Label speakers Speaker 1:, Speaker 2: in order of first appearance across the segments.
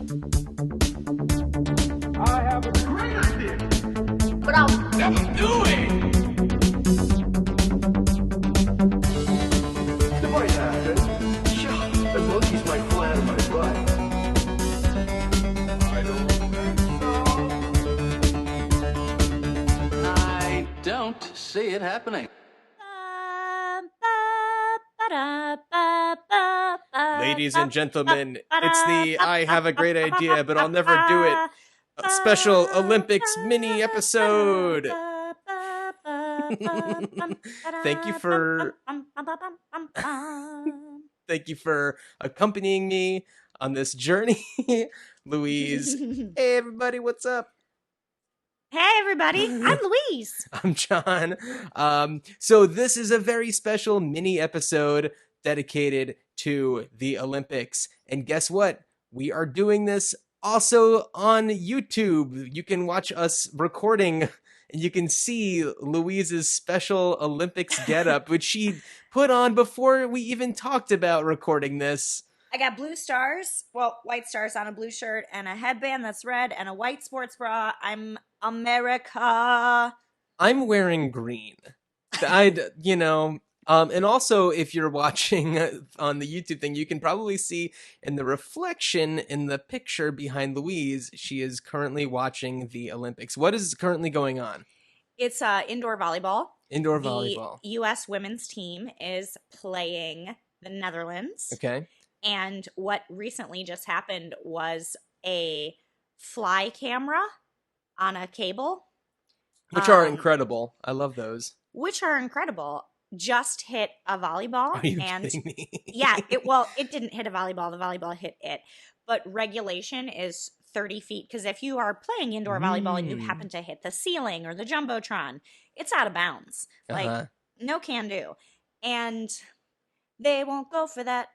Speaker 1: I have a great idea.
Speaker 2: But I'll never do it.
Speaker 1: The boy's after. Sure, the monkey's might fly out of my butt. I don't think so.
Speaker 2: I don't see it happening.
Speaker 3: Ladies and gentlemen, it's the I have a great idea, but I'll never do it. A special Olympics mini episode. Thank you for accompanying me on this journey, Louise. Hey everybody, what's up?
Speaker 4: Hey everybody, I'm Louise.
Speaker 3: I'm John. So this is a very special mini episode dedicated to the Olympics. And guess what? We are doing this also on YouTube. You can watch us recording and you can see Louise's special Olympics getup, which she put on before we even talked about recording this.
Speaker 4: I got blue stars, well, white stars on a blue shirt, and a headband that's red, and a white sports bra. I'm America.
Speaker 3: I'm wearing green. And also if you're watching on the YouTube thing, you can probably see in the reflection in the picture behind Louise, she is currently watching the Olympics. What is currently going on?
Speaker 4: It's indoor volleyball.
Speaker 3: Indoor volleyball.
Speaker 4: The U.S. women's team is playing the Netherlands.
Speaker 3: Okay.
Speaker 4: And what recently just happened was a fly camera on a cable.
Speaker 3: Which are incredible. I love those.
Speaker 4: Which are incredible. Just hit a volleyball.
Speaker 3: Are you kidding me?
Speaker 4: Yeah, it didn't hit a volleyball. The volleyball hit it. But regulation is 30 feet. Because if you are playing indoor volleyball and you happen to hit the ceiling or the Jumbotron, it's out of bounds. Like, no can do. And they won't go for that.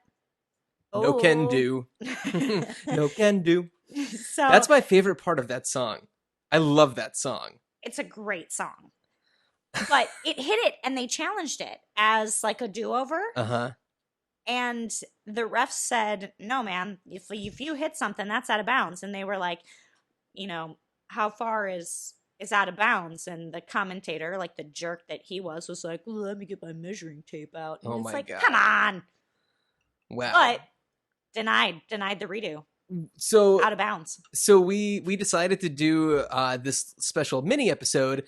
Speaker 3: No can do. No can do.
Speaker 4: So
Speaker 3: that's my favorite part of that song. I love that song.
Speaker 4: It's a great song. But it hit it and they challenged it as like a do-over.
Speaker 3: Uh-huh.
Speaker 4: And the refs said, no, man, if you hit something, that's out of bounds. And they were like, how far is out of bounds? And the commentator, like the jerk that he was like, well, let me get my measuring tape out. And
Speaker 3: oh
Speaker 4: it's
Speaker 3: my
Speaker 4: like,
Speaker 3: God.
Speaker 4: Come on.
Speaker 3: Wow.
Speaker 4: But denied the redo.
Speaker 3: So
Speaker 4: out of bounds.
Speaker 3: So we decided to do this special mini episode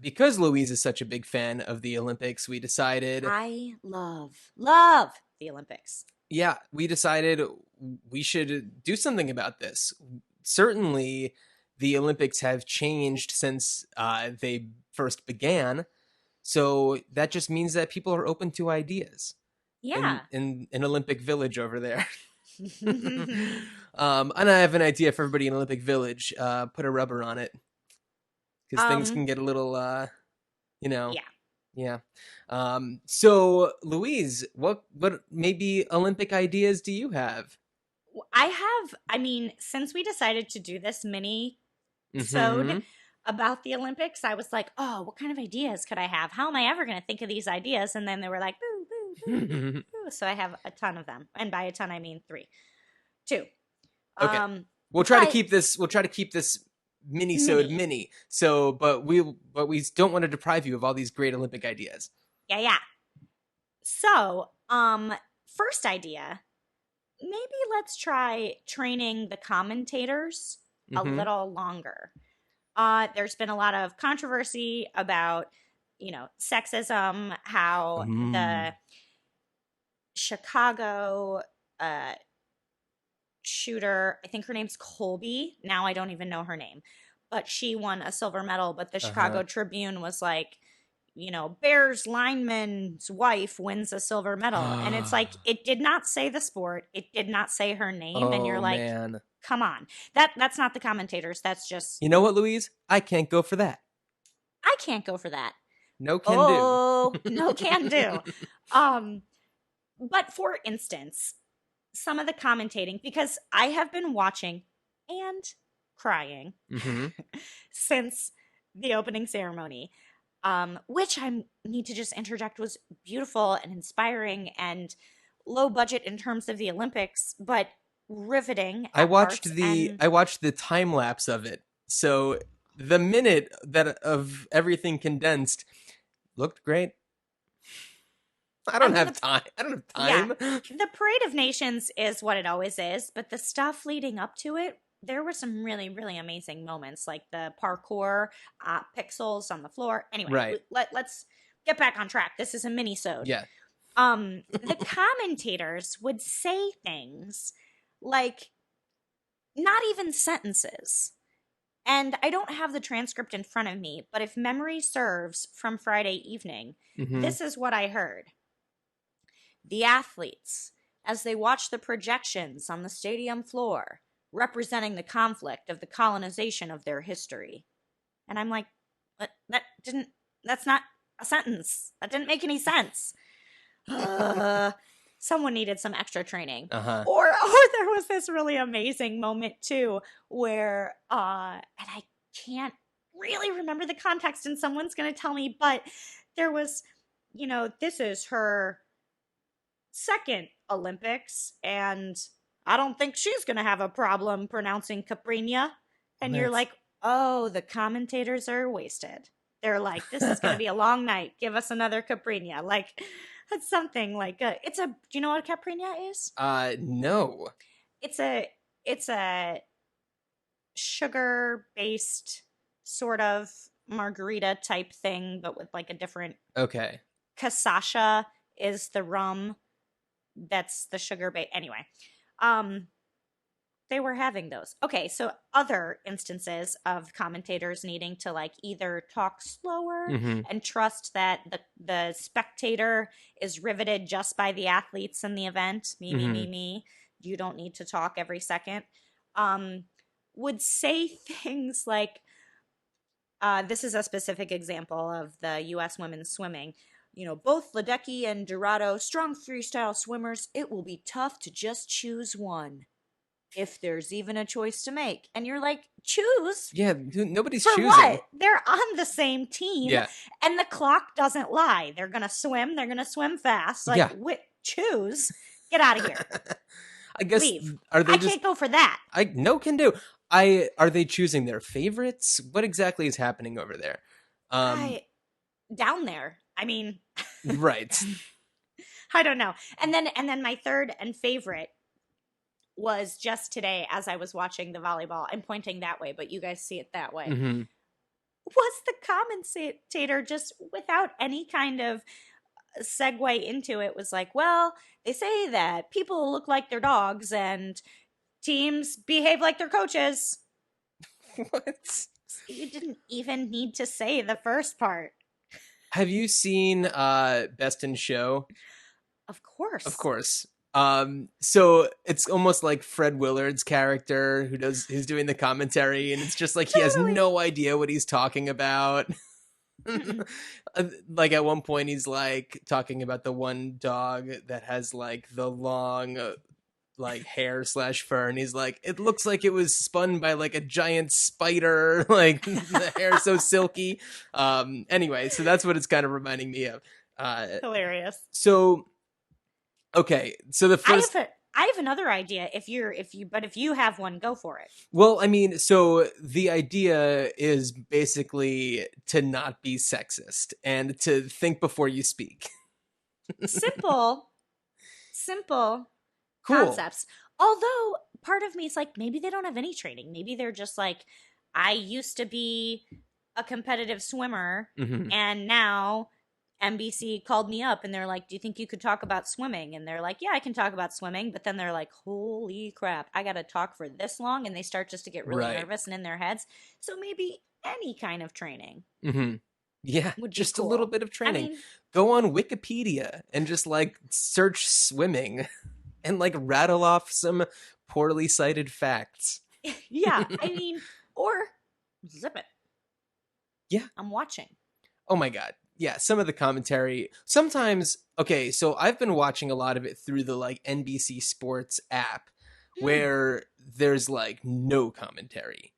Speaker 3: because Louise is such a big fan of the Olympics. We decided
Speaker 4: I love the Olympics.
Speaker 3: Yeah, we decided we should do something about this. Certainly, the Olympics have changed since they first began. So that just means that people are open to ideas.
Speaker 4: Yeah.
Speaker 3: In an Olympic Village over there. And I have an idea for everybody in Olympic Village. Put a rubber on it. Because things can get a little, Yeah. So, Louise, what maybe Olympic ideas do you have?
Speaker 4: Since we decided to do this mini-sode about the Olympics, I was like, oh, what kind of ideas could I have? How am I ever going to think of these ideas? And then they were like, boo, boo, boo, boo. So I have a ton of them. And by a ton, I mean 2.
Speaker 3: Okay. We'll try to keep this mini-sode mini. So, but we don't want to deprive you of all these great Olympic ideas.
Speaker 4: Yeah. So, first idea, maybe let's try training the commentators a little longer. There's been a lot of controversy about, sexism, how the Chicago shooter, I think her name's Colby. Now I don't even know her name, but she won a silver medal. But the Chicago Tribune was like, Bears lineman's wife wins a silver medal. And it's like, it did not say the sport. It did not say her name. And you're like,
Speaker 3: man.
Speaker 4: Come on. That's not the commentators. That's just...
Speaker 3: You know what, Louise? I can't go for that.
Speaker 4: I can't go for that.
Speaker 3: No can do.
Speaker 4: No can do. But for instance, some of the commentating, because I have been watching and crying since the opening ceremony, which I need to just interject was beautiful and inspiring and low budget in terms of the Olympics, but riveting.
Speaker 3: I
Speaker 4: at
Speaker 3: watched
Speaker 4: parts,
Speaker 3: the
Speaker 4: and
Speaker 3: I watched the time lapse of it. So the minute that of everything condensed looked great. I don't
Speaker 4: mean,
Speaker 3: have time. I don't have
Speaker 4: yeah,
Speaker 3: time.
Speaker 4: the Parade of Nations is what it always is, but the stuff leading up to it, there were some really, really amazing moments, like the parkour, pixels on the floor. Anyway,
Speaker 3: Right.
Speaker 4: let's get back on track. This is a mini-sode.
Speaker 3: Yeah.
Speaker 4: The commentators would say things like not even sentences. And I don't have the transcript in front of me, but if memory serves from Friday evening,
Speaker 3: Mhm.
Speaker 4: this is what I heard. The athletes, as they watch the projections on the stadium floor, representing the conflict of the colonization of their history. And I'm like, but that's not a sentence. That didn't make any sense. Someone needed some extra training.
Speaker 3: Uh-huh.
Speaker 4: Or there was this really amazing moment too where and I can't really remember the context and someone's going to tell me, but there was, this is her second Olympics and I don't think she's going to have a problem pronouncing Caprinia. And you're like, "Oh, the commentators are wasted." They're like, "This is going to be a long night. Give us another Caprinia." Like that's something like do you know what a Caprinia is?
Speaker 3: No.
Speaker 4: It's a sugar-based sort of margarita type thing, but with like a different.
Speaker 3: Okay.
Speaker 4: Kasasha is the rum. That's the sugar base. Anyway, they were having those. Okay, so other instances of commentators needing to like either talk slower and trust that the spectator is riveted just by the athletes in the event. Me. You don't need to talk every second. Would say things like, this is a specific example of the U.S. women's swimming. Both Ledecky and Dorado, strong freestyle swimmers, it will be tough to just choose one. If there's even a choice to make. And you're like, choose?
Speaker 3: Yeah, nobody's
Speaker 4: for
Speaker 3: choosing.
Speaker 4: What? They're on the same team.
Speaker 3: Yeah.
Speaker 4: And the clock doesn't lie. They're going to swim. They're going to swim fast. Like, choose. Get out of here.
Speaker 3: I guess.
Speaker 4: Leave.
Speaker 3: Are they
Speaker 4: can't go for that.
Speaker 3: No can do. Are they choosing their favorites? What exactly is happening over there?
Speaker 4: Down there. I mean.
Speaker 3: Right.
Speaker 4: I don't know. And then my third and favorite was just today as I was watching the volleyball. I'm pointing that way, but you guys see it that way. Was the commentator just without any kind of segue into it was like, well, they say that people look like their dogs and teams behave like their coaches.
Speaker 3: What?
Speaker 4: You didn't even need to say the first part.
Speaker 3: Have you seen Best in Show?
Speaker 4: Of course.
Speaker 3: Of course. So it's almost like Fred Willard's character who's doing the commentary, and it's just like he has no idea what he's talking about. Like at one point he's like talking about the one dog that has like the long like hair / fur, and he's like, it looks like it was spun by like a giant spider, like the hair so silky. Anyway, so that's what it's kind of reminding me of.
Speaker 4: Hilarious.
Speaker 3: So okay, so the first
Speaker 4: I have another idea if you have one, go for it.
Speaker 3: Well, I mean, so the idea is basically to not be sexist and to think before you speak.
Speaker 4: Simple
Speaker 3: Cool.
Speaker 4: concepts. Although part of me is like, maybe they don't have any training. Maybe they're just like, I used to be a competitive swimmer and now NBC called me up and they're like, do you think you could talk about swimming? And they're like, yeah, I can talk about swimming. But then they're like, holy crap, I got to talk for this long. And they start just to get really nervous and in their heads. So maybe any kind of training.
Speaker 3: Yeah, just
Speaker 4: cool.
Speaker 3: A little bit of training.
Speaker 4: I mean,
Speaker 3: go on Wikipedia and just like search swimming and like rattle off some poorly cited facts.
Speaker 4: Yeah, I mean, or zip it.
Speaker 3: Yeah.
Speaker 4: I'm watching.
Speaker 3: Oh my God. Yeah, some of the commentary. Sometimes, okay, so I've been watching a lot of it through the like NBC Sports app where there's like no commentary.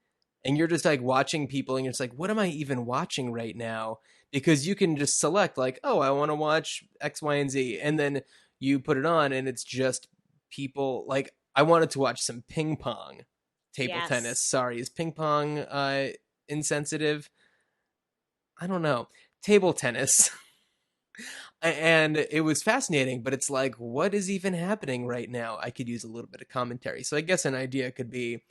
Speaker 3: And you're just like watching people and you're just like, what am I even watching right now? Because you can just select like, oh, I want to watch X, Y, and Z. And then you put it on and it's just people like, I wanted to watch some ping pong table
Speaker 4: Yes.
Speaker 3: tennis. Sorry, is ping pong insensitive? I don't know. Table tennis. And it was fascinating, but it's like, what is even happening right now? I could use a little bit of commentary. So I guess an idea could be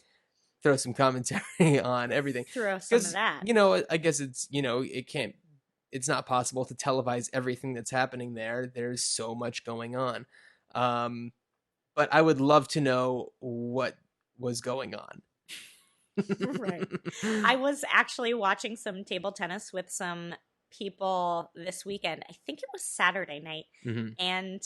Speaker 3: throw some commentary on everything.
Speaker 4: Throw some of
Speaker 3: Because,
Speaker 4: that.
Speaker 3: I guess it's, it's not possible to televise everything that's happening there. There's so much going on. But I would love to know what was going on.
Speaker 4: Right. I was actually watching some table tennis with some people this weekend. I think it was Saturday night.
Speaker 3: Mhm.
Speaker 4: And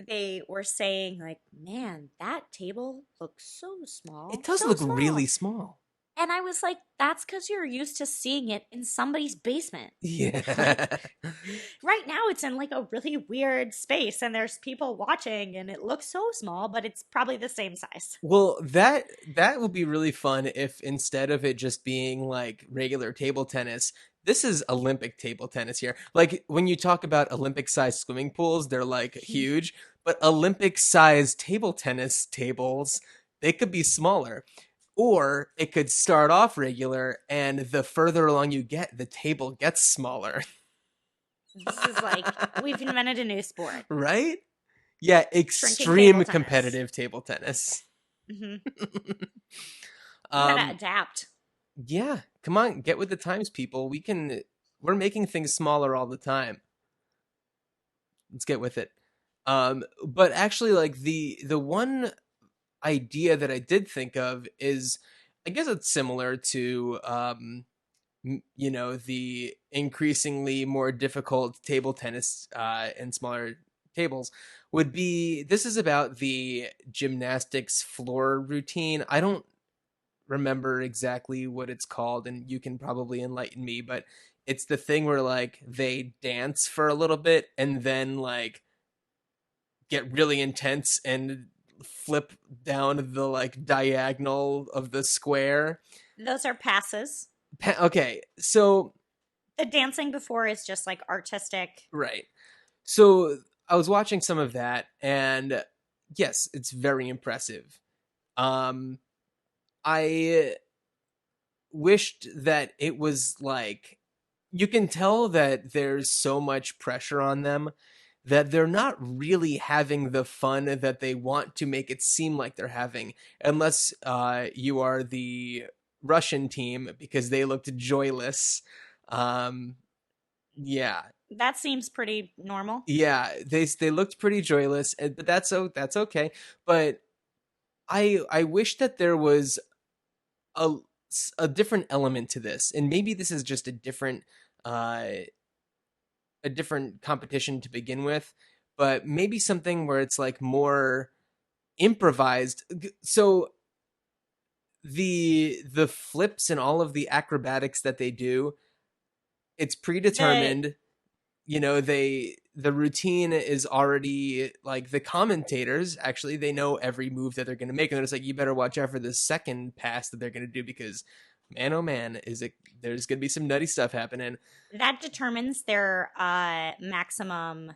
Speaker 4: they were saying, like, man, that table looks so small.
Speaker 3: It does
Speaker 4: so
Speaker 3: look
Speaker 4: small."
Speaker 3: really small.
Speaker 4: And I was like, that's because you're used to seeing it in somebody's basement.
Speaker 3: Yeah.
Speaker 4: Right now, it's in like a really weird space, and there's people watching, and it looks so small, but it's probably the same size.
Speaker 3: Well, that would be really fun if instead of it just being like regular table tennis, this is Olympic table tennis here. Like when you talk about Olympic-sized swimming pools, they're like huge, but Olympic-sized table tennis tables, they could be smaller. Or it could start off regular, and the further along you get, the table gets smaller.
Speaker 4: This is like, we've invented a new sport.
Speaker 3: Right? Yeah,
Speaker 4: table
Speaker 3: extreme
Speaker 4: tennis.
Speaker 3: competitive table tennis.
Speaker 4: Mm-hmm. We gotta
Speaker 3: Um,
Speaker 4: adapt.
Speaker 3: yeah, come on, get with the times, people. We're making things smaller all the time. Let's get with it. But actually, like the one idea that I did think of is, I guess it's similar to the increasingly more difficult table tennis and smaller tables would be, this is about the gymnastics floor routine. I don't remember exactly what it's called, and you can probably enlighten me, but it's the thing where like they dance for a little bit and then like get really intense and flip down the like diagonal of the square.
Speaker 4: Those are passes.
Speaker 3: Okay, so
Speaker 4: The dancing before is just like artistic.
Speaker 3: right. So I was watching some of that, and yes, it's very impressive. I wished that it was like, you can tell that there's so much pressure on them that they're not really having the fun that they want to make it seem like they're having, unless you are the Russian team, because they looked joyless. Yeah,
Speaker 4: That seems pretty normal.
Speaker 3: yeah, they looked pretty joyless, but that's okay. But I wish that there was a different element to this, and maybe this is just a different competition to begin with, but maybe something where it's like more improvised. So the flips and all of the acrobatics that they do, it's predetermined. The routine is already, like, the commentators actually, they know every move that they're going to make, and they're just like, you better watch out for the second pass that they're going to do, because man, oh man, there's going to be some nutty stuff happening.
Speaker 4: That determines their maximum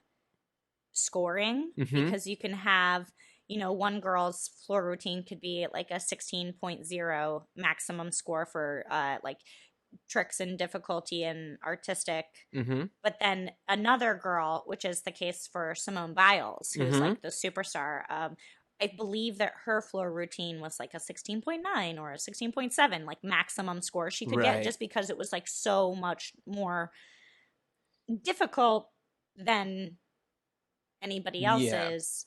Speaker 4: scoring, because you can have, one girl's floor routine could be like a 16.0 maximum score for like tricks and difficulty and artistic. But then another girl, which is the case for Simone Biles, who's like the superstar, I believe that her floor routine was like a 16.9 or a 16.7, like maximum score she could get, just because it was like so much more difficult than anybody else's.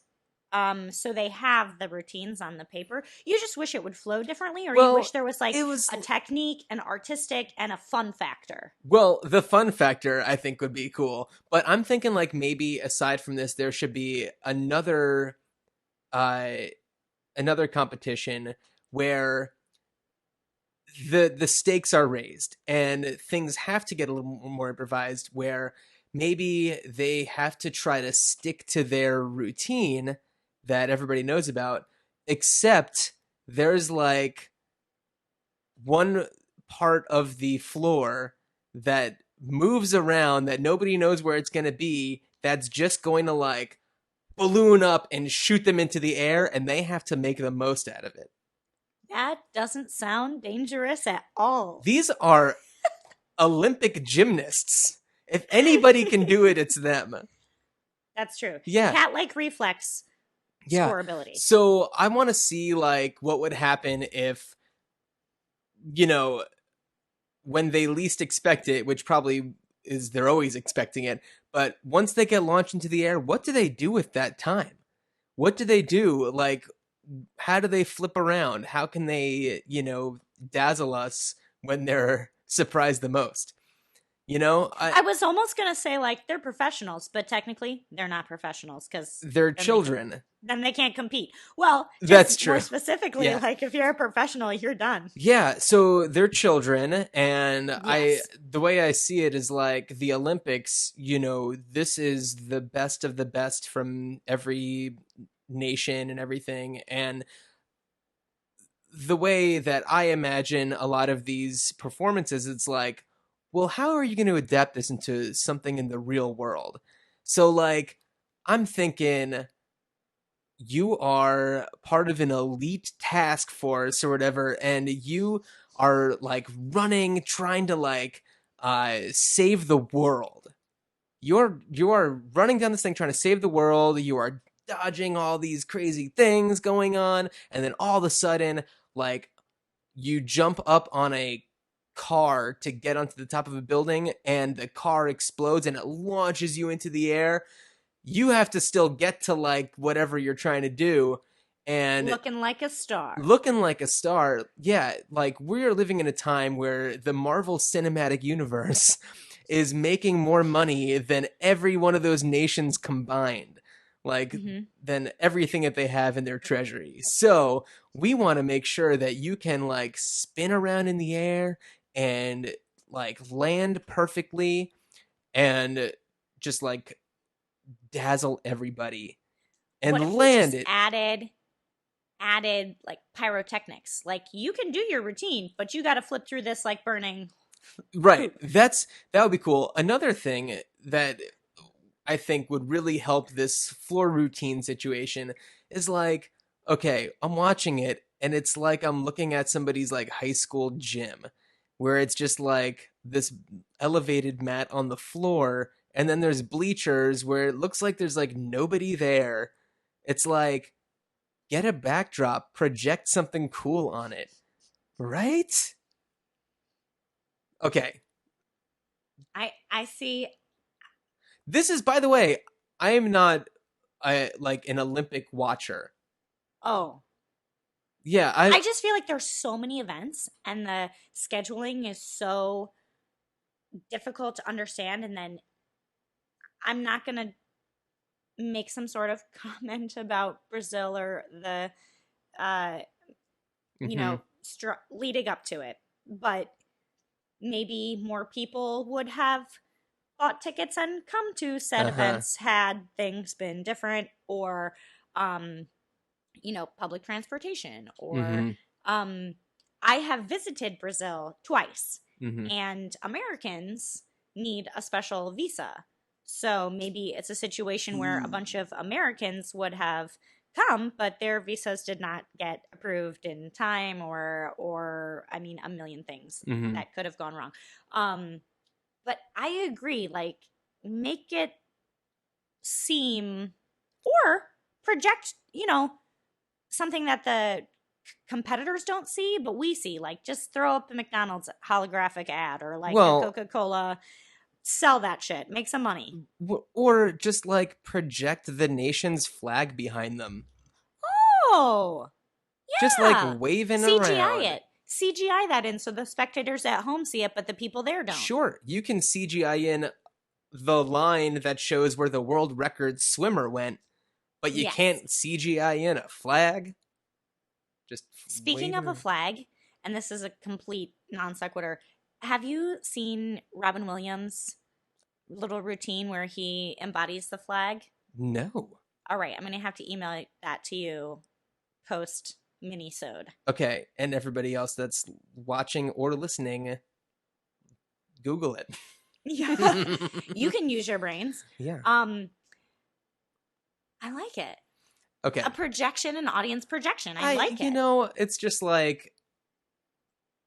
Speaker 4: So they have the routines on the paper. You just wish it would flow differently, or you wish there was like a technique, an artistic, and a fun factor.
Speaker 3: Well, the fun factor I think would be cool, but I'm thinking like maybe aside from this, there should be another competition where the stakes are raised and things have to get a little more improvised, where maybe they have to try to stick to their routine that everybody knows about, except there's like one part of the floor that moves around that nobody knows where it's going to be, that's just going to like balloon up and shoot them into the air, and they have to make the most out of it.
Speaker 4: That doesn't sound dangerous at all.
Speaker 3: These are Olympic gymnasts. If anybody can do it, it's them.
Speaker 4: That's true.
Speaker 3: Yeah.
Speaker 4: Cat-like reflex score ability.
Speaker 3: So I want to see like what would happen if, when they least expect it, which probably is they're always expecting it, but once they get launched into the air, what do they do with that time? What do they do? Like, how do they flip around? How can they, dazzle us when they're surprised the most?
Speaker 4: I was almost going to say, like, they're professionals, but technically they're not professionals because
Speaker 3: they're children.
Speaker 4: Then they can't compete. Well,
Speaker 3: that's true.
Speaker 4: More specifically, like, if you're a professional, you're done.
Speaker 3: Yeah, so they're children, and the way I see it is like the Olympics, this is the best of the best from every nation and everything, and the way that I imagine a lot of these performances, it's like, well, how are you going to adapt this into something in the real world? So, like, I'm thinking you are part of an elite task force or whatever, and you are, like, running, trying to, like, save the world. You are running down this thing trying to save the world. You are dodging all these crazy things going on, and then all of a sudden, like, you jump up on a car to get onto the top of a building, and the car explodes and it launches you into the air. You have to still get to like whatever you're trying to do, and
Speaker 4: looking like a star.
Speaker 3: Yeah, like we're living in a time where the Marvel Cinematic Universe is making more money than every one of those nations combined, like than everything that they have in their treasury. So we want to make sure that you can like spin around in the air and like land perfectly and just like dazzle everybody and land it.
Speaker 4: Added like pyrotechnics. Like you can do your routine, but you got to flip through this like burning.
Speaker 3: Right. That would be cool. Another thing that I think would really help this floor routine situation is like, okay, I'm watching it and it's like I'm looking at somebody's like high school gym where it's just like this elevated mat on the floor, and then there's bleachers where it looks like there's like nobody there. It's like, get a backdrop, project something cool on it. Right? Okay.
Speaker 4: I see.
Speaker 3: This is, by the way, I am not like an Olympic watcher.
Speaker 4: Oh.
Speaker 3: Yeah,
Speaker 4: I just feel like there's so many events and the scheduling is so difficult to understand, and then I'm not going to make some sort of comment about Brazil or the leading up to it, but maybe more people would have bought tickets and come to said events had things been different, or public transportation, or I have visited Brazil twice, and Americans need a special visa. So maybe it's a situation where a bunch of Americans would have come, but their visas did not get approved in time, or I mean, a million things that could have gone wrong. But I agree, like, make it seem, or project, something that the competitors don't see, but we see. Like, just throw up a McDonald's holographic ad, or like a Coca-Cola. Sell that shit. Make some money.
Speaker 3: Or just like project the nation's flag behind them.
Speaker 4: Oh, yeah.
Speaker 3: Just like waving around.
Speaker 4: CGI that in so the spectators at home see it, but the people there don't.
Speaker 3: Sure, you can CGI in the line that shows where the world record swimmer went, but you can't CGI in a flag. Just
Speaker 4: speaking of a flag, and this is a complete non sequitur. Have you seen Robin Williams' little routine where he embodies the flag?
Speaker 3: No.
Speaker 4: All right, I'm going to have to email that to you post Mini-Sode.
Speaker 3: Okay, and everybody else that's watching or listening, Google it.
Speaker 4: Yeah. You can use your brains.
Speaker 3: Yeah.
Speaker 4: I like it.
Speaker 3: Okay.
Speaker 4: A projection, an audience projection. I like it.
Speaker 3: You know, it's just like,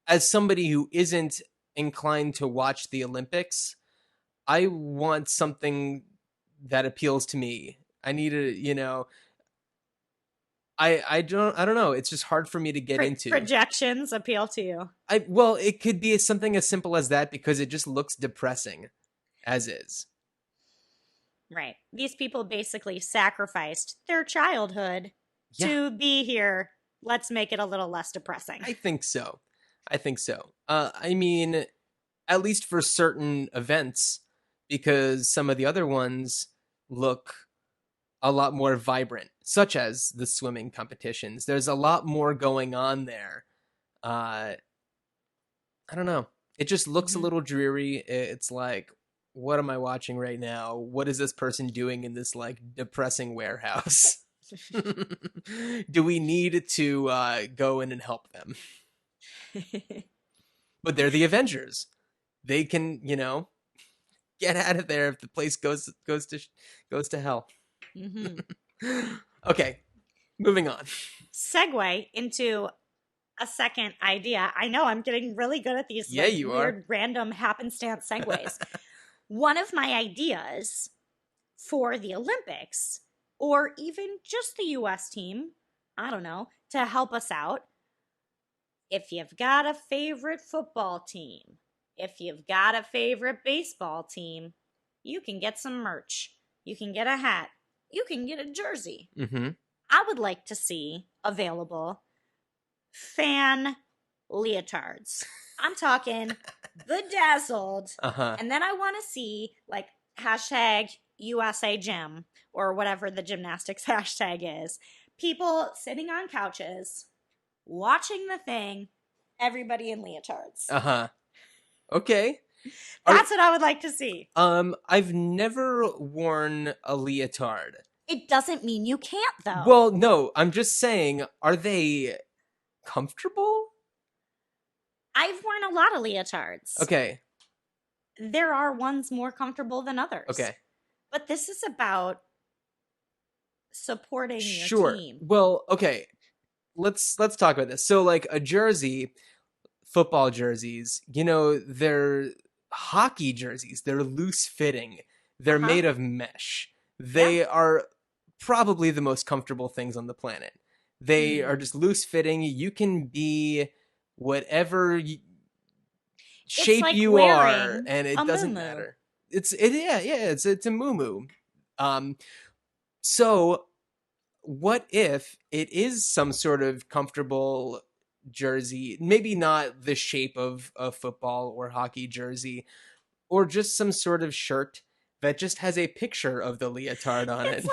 Speaker 3: as somebody who isn't inclined to watch the Olympics, I want something that appeals to me. I need a, you know, I don't know. It's just hard for me to get into.
Speaker 4: Projections appeal to you.
Speaker 3: Well, it could be something as simple as that because it just looks depressing as is.
Speaker 4: Right. These people basically sacrificed their childhood to be here. Let's make it a little less depressing.
Speaker 3: I think so. I mean, at least for certain events, because some of the other ones look a lot more vibrant, such as the swimming competitions. There's a lot more going on there. I don't know. It just looks a little dreary. It's like, what am I watching right now? What is this person doing in this like depressing warehouse? Do we need to go in and help them? But they're the Avengers. They can, you know, get out of there if the place goes to hell. Mm-hmm. Okay, moving on.
Speaker 4: Segue into a second idea. I know I'm getting really good at these weird, random happenstance segues. One of my ideas for the Olympics, or even just the U.S. team, I don't know, to help us out, if you've got a favorite football team, if you've got a favorite baseball team, you can get some merch. You can get a hat. You can get a jersey. Mm-hmm. I would like to see available fan leotards. I'm talking bedazzled. And then I want to see like hashtag USA Gym or whatever the gymnastics hashtag is. People sitting on couches, watching the thing, everybody in leotards.
Speaker 3: Okay.
Speaker 4: That's what I would like to see.
Speaker 3: I've never worn a leotard.
Speaker 4: It doesn't mean you can't, though.
Speaker 3: Well, no, I'm just saying, are they comfortable?
Speaker 4: I've worn a lot of leotards.
Speaker 3: Okay.
Speaker 4: There are ones more comfortable than others.
Speaker 3: Okay.
Speaker 4: But this is about supporting your team.
Speaker 3: Well, okay. Let's talk about this. So, like, a jersey, football jerseys, you know, they're hockey jerseys. They're loose fitting. They're made of mesh. They are probably the most comfortable things on the planet. They are just loose fitting. You can be whatever shape
Speaker 4: like
Speaker 3: you are, and it doesn't matter. It's a muumuu. So what if it is some sort of comfortable jersey, maybe not the shape of a football or hockey jersey, or just some sort of shirt that just has a picture of the leotard on it.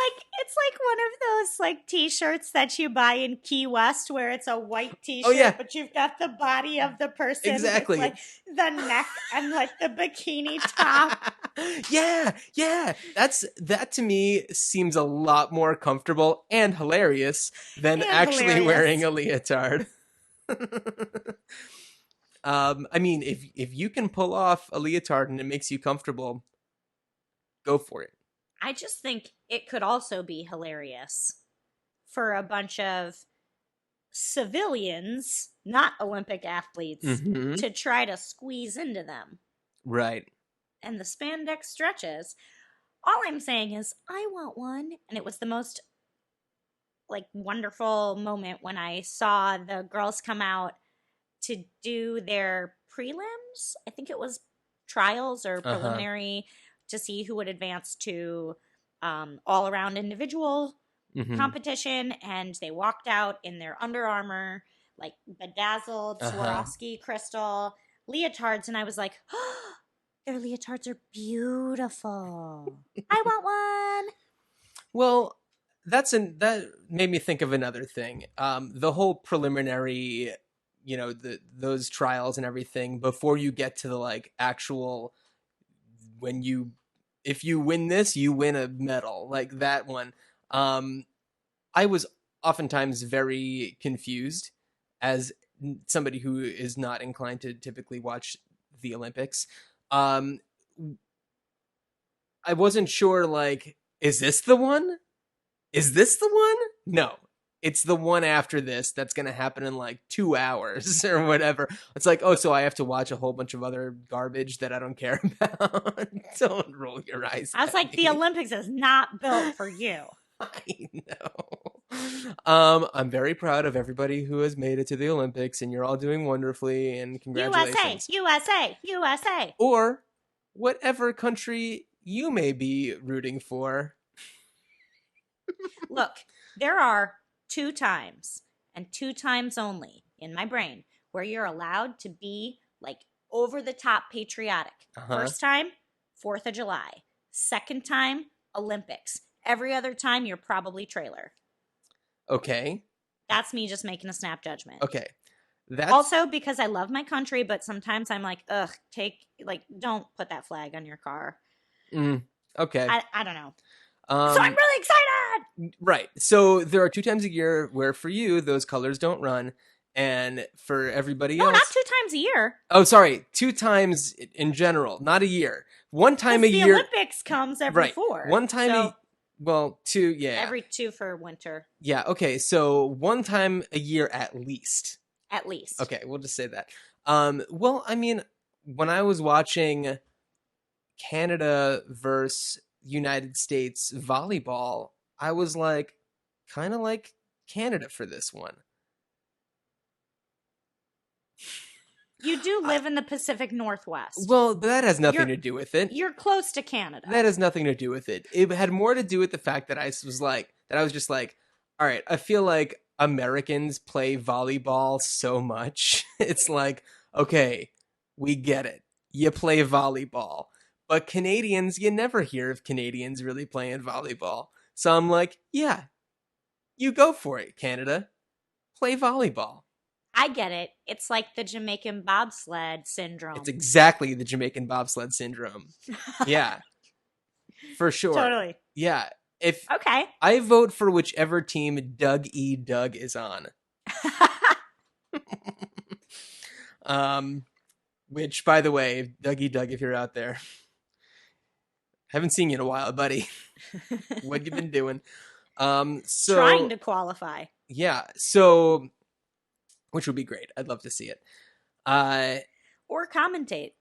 Speaker 4: It's like one of those like t-shirts that you buy in Key West where it's a white t-shirt, but you've got the body of the person.
Speaker 3: Exactly.
Speaker 4: With, like the neck and like the bikini top.
Speaker 3: Yeah. That to me seems a lot more comfortable and hilarious than actually wearing a leotard. I mean, if you can pull off a leotard and it makes you comfortable, go for it.
Speaker 4: I just think it could also be hilarious for a bunch of civilians, not Olympic athletes, to try to squeeze into them.
Speaker 3: Right.
Speaker 4: And the spandex stretches. All I'm saying is, I want one. And it was the most like wonderful moment when I saw the girls come out to do their prelims. I think it was trials or preliminary to see who would advance to all-around individual competition. And they walked out in their Under Armour, like bedazzled Swarovski crystal leotards. And I was like, oh, their leotards are beautiful. I want one.
Speaker 3: Well, that made me think of another thing. The whole preliminary, you know, those trials and everything before you get to the like actual, if you win this, you win a medal, like that one. I was oftentimes very confused as somebody who is not inclined to typically watch the Olympics. I wasn't sure, like, is this the one? Is this the one? No. It's the one after this that's going to happen in like 2 hours or whatever. It's like, oh, so I have to watch a whole bunch of other garbage that I don't care about. Don't roll your eyes.
Speaker 4: I was like, the Olympics is not built for you.
Speaker 3: I know. I'm very proud of everybody who has made it to the Olympics, and you're all doing wonderfully, and congratulations.
Speaker 4: USA.
Speaker 3: Or whatever country you may be rooting for.
Speaker 4: Look, there are 2 times, and 2 times only, in my brain, where you're allowed to be, like, over-the-top patriotic. First time, 4th of July. Second time, Olympics. Every other time, you're probably trailer.
Speaker 3: Okay.
Speaker 4: That's me just making a snap judgment.
Speaker 3: Okay.
Speaker 4: Also, because I love my country, but sometimes I'm like, ugh, don't put that flag on your car.
Speaker 3: Okay.
Speaker 4: I don't know. So I'm really excited!
Speaker 3: Right. So there are 2 times a year where for you, those colors don't run. And for everybody else...
Speaker 4: No, not 2 times a year.
Speaker 3: Oh, sorry. 2 times in general, not a year. One time a year...
Speaker 4: The Olympics comes every 4.
Speaker 3: One time well, 2, yeah.
Speaker 4: Every 2 for winter.
Speaker 3: Yeah, okay. So 1 time a year at least.
Speaker 4: At least.
Speaker 3: Okay, we'll just say that. Well, I mean, when I was watching Canada versus United States volleyball, I was like, kind of like Canada for this one.
Speaker 4: You do live in the Pacific Northwest.
Speaker 3: Well, but that has nothing to do with it.
Speaker 4: You're close to Canada.
Speaker 3: That has nothing to do with it. It had more to do with the fact that I was just like, all right, I feel like Americans play volleyball so much. It's like, okay, we get it. You play volleyball. But Canadians, you never hear of Canadians really playing volleyball. So I'm like, yeah, you go for it, Canada. Play volleyball.
Speaker 4: I get it. It's like the Jamaican bobsled syndrome.
Speaker 3: It's exactly the Jamaican bobsled syndrome. Yeah. For sure.
Speaker 4: Totally.
Speaker 3: Yeah.
Speaker 4: Okay.
Speaker 3: I vote for whichever team Doug E. Doug is on. Which, by the way, Doug E. Doug, if you're out there, haven't seen you in a while, buddy. What you been doing?
Speaker 4: Trying to qualify.
Speaker 3: Yeah. So, which would be great. I'd love to see it.
Speaker 4: Or commentate.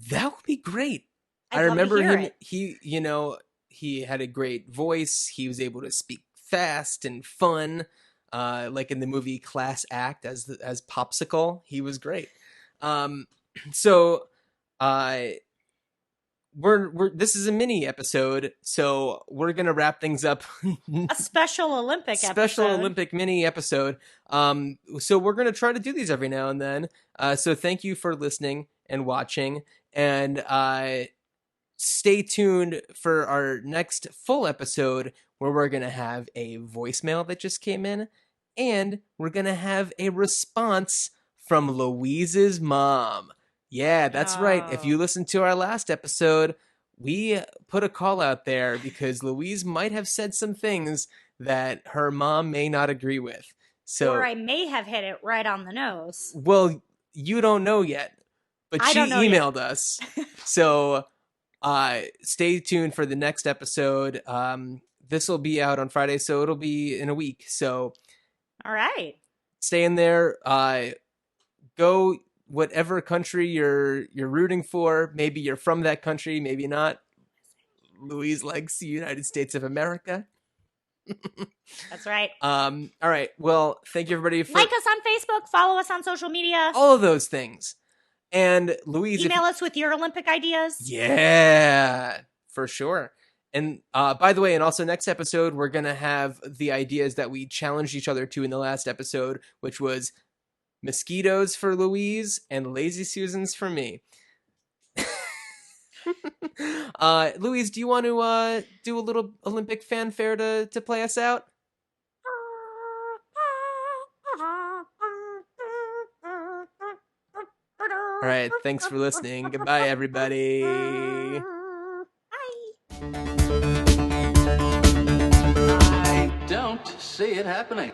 Speaker 3: That would be great.
Speaker 4: I
Speaker 3: remember him. He had a great voice. He was able to speak fast and fun, like in the movie Class Act as Popsicle. He was great. This is a mini episode, so we're gonna wrap things up.
Speaker 4: A special Olympic
Speaker 3: mini episode. So we're gonna try to do these every now and then. So thank you for listening and watching, and stay tuned for our next full episode where we're gonna have a voicemail that just came in, and we're gonna have a response from Louise's mom. Yeah, that's right. If you listened to our last episode, we put a call out there because Louise might have said some things that her mom may not agree with.
Speaker 4: Or I may have hit it right on the nose.
Speaker 3: Well, you don't know yet, but she emailed us. So stay tuned for the next episode. This will be out on Friday, so it'll be in a week. So,
Speaker 4: all right,
Speaker 3: stay in there. Go whatever country you're rooting for. Maybe you're from that country, maybe not. Louise likes the United States of America.
Speaker 4: That's right.
Speaker 3: All right. Well, thank you everybody for
Speaker 4: like us on Facebook, follow us on social media,
Speaker 3: all of those things. And Louise,
Speaker 4: email us with your Olympic ideas.
Speaker 3: Yeah, for sure. And by the way, and also next episode, we're gonna have the ideas that we challenged each other to in the last episode, which was mosquitoes for Louise and lazy Susans for me. Louise, do you want to do a little Olympic fanfare to play us out? All right, thanks for listening. Goodbye, everybody.
Speaker 2: I don't see it happening.